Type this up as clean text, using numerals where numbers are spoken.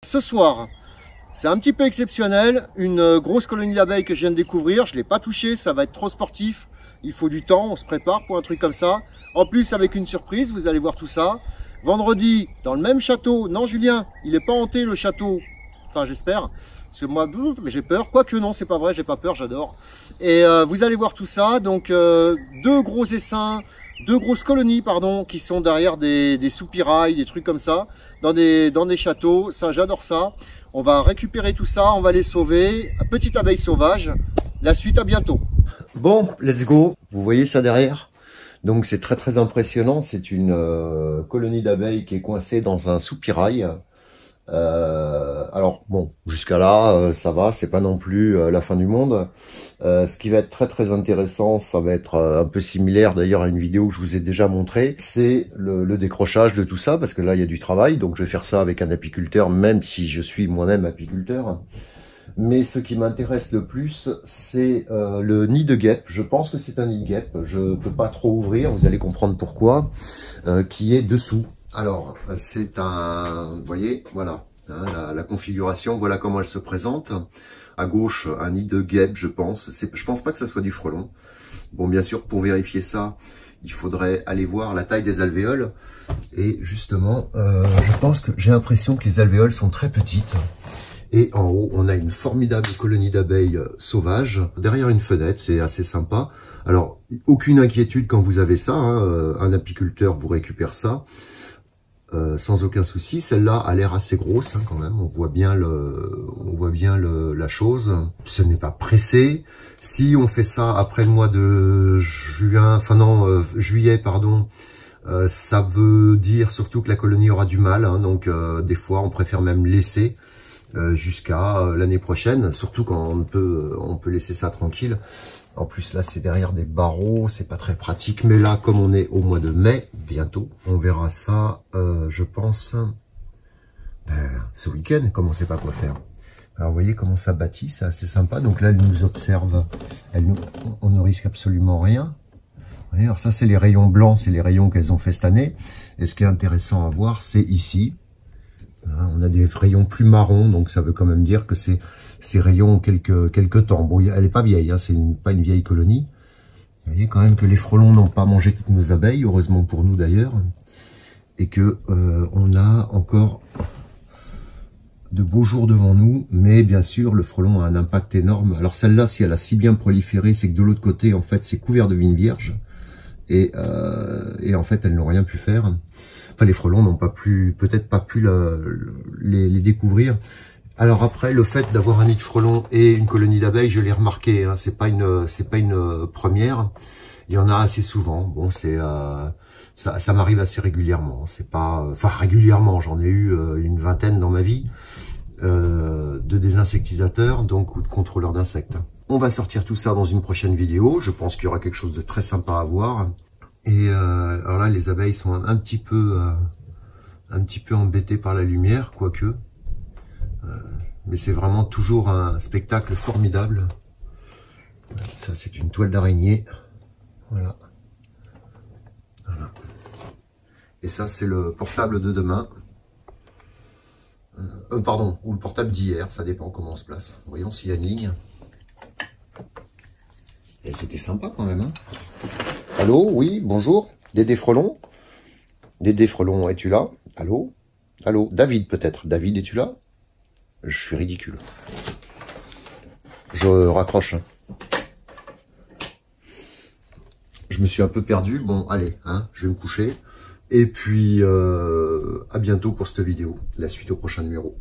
Ce soir, c'est un petit peu exceptionnel, une grosse colonie d'abeilles que je viens de découvrir, je ne l'ai pas touchée, ça va être trop sportif, il faut du temps, on se prépare pour un truc comme ça. En plus avec une surprise, vous allez voir tout ça. Vendredi, dans le même château, non Julien, il n'est pas hanté le château, enfin j'espère, parce que moi, mais j'ai peur, quoique non, c'est pas vrai, j'ai pas peur, j'adore. Et vous allez voir tout ça, donc deux gros essaims, deux grosses colonies, pardon, qui sont derrière des soupirails, des trucs comme ça, dans des châteaux, ça j'adore ça. On va récupérer tout ça, on va les sauver, petite abeille sauvage, la suite à bientôt. Bon, let's go, vous voyez ça derrière? Donc c'est très impressionnant, c'est une colonie d'abeilles qui est coincée dans un soupirail. Alors bon, jusqu'à là, ça va, c'est pas non plus la fin du monde. Ce qui va être très intéressant, ça va être un peu similaire d'ailleurs à une vidéo que je vous ai déjà montré, c'est le décrochage de tout ça, parce que là il y a du travail, donc je vais faire ça avec un apiculteur, même si je suis moi-même apiculteur. Mais ce qui m'intéresse le plus, c'est le nid de guêpe. Je pense que c'est un nid de guêpe, je ne peux pas trop ouvrir, vous allez comprendre pourquoi, qui est dessous. Alors, c'est un, vous voyez, voilà, hein, la configuration, voilà comment elle se présente. À gauche, un nid de guêpe, je pense. Je pense pas que ça soit du frelon. Bon, bien sûr, pour vérifier ça, il faudrait aller voir la taille des alvéoles. Et justement, je pense que j'ai l'impression que les alvéoles sont très petites. Et en haut, on a une formidable colonie d'abeilles sauvages. Derrière une fenêtre, c'est assez sympa. Alors, aucune inquiétude quand vous avez ça. Hein, un apiculteur vous récupère ça. Sans aucun souci. Celle-là a l'air assez grosse hein, quand même. On voit bien la chose. Ce n'est pas pressé. Si on fait ça après le mois de juillet, pardon, ça veut dire surtout que la colonie aura du mal. Hein, donc des fois, on préfère même laisser jusqu'à l'année prochaine. Surtout quand on peut laisser ça tranquille. En plus, là, c'est derrière des barreaux, c'est pas très pratique. Mais là, comme on est au mois de mai, bientôt, on verra ça, je pense, ce week-end, comme on sait pas quoi faire. Alors, vous voyez comment ça bâtit, c'est assez sympa. Donc là, elle nous observe, on ne risque absolument rien. Vous voyez, alors ça, c'est les rayons blancs, c'est les rayons qu'elles ont fait cette année. Et ce qui est intéressant à voir, c'est ici. On a des rayons plus marrons, donc ça veut quand même dire que ces rayons ont quelques temps. Bon, elle n'est pas vieille, hein, c'est pas une vieille colonie. Vous voyez quand même que les frelons n'ont pas mangé toutes nos abeilles, heureusement pour nous d'ailleurs. Et que on a encore de beaux jours devant nous, mais bien sûr le frelon a un impact énorme. Alors celle-là, si elle a si bien proliféré, c'est que de l'autre côté, en fait, c'est couvert de vignes vierges. Et en fait, elles n'ont rien pu faire. Enfin, les frelons n'ont pas pu, peut-être pas pu les découvrir. Alors après, le fait d'avoir un nid de frelons et une colonie d'abeilles, je l'ai remarqué, hein, c'est pas une première. Il y en a assez souvent. Bon, ça m'arrive assez régulièrement. C'est pas, enfin régulièrement, j'en ai eu une vingtaine dans ma vie de désinsectisateurs, donc ou de contrôleurs d'insectes. On va sortir tout ça dans une prochaine vidéo. Je pense qu'il y aura quelque chose de très sympa à voir. Et alors là, les abeilles sont un petit peu embêtées par la lumière, quoique. Mais c'est vraiment toujours un spectacle formidable. Ça, c'est une toile d'araignée. Voilà. Et ça, c'est le portable de demain. Pardon, ou le portable d'hier, ça dépend comment on se place. Voyons s'il y a une ligne. Et c'était sympa quand même, hein. Allô, oui, bonjour, Dédé Frelon. Dédé Frelon, es-tu là? Allô? Allô, David peut-être. David, es-tu là? Je suis ridicule. Je raccroche. Hein. Je me suis un peu perdu. Bon, allez, hein, je vais me coucher. Et puis, à bientôt pour cette vidéo. La suite au prochain numéro.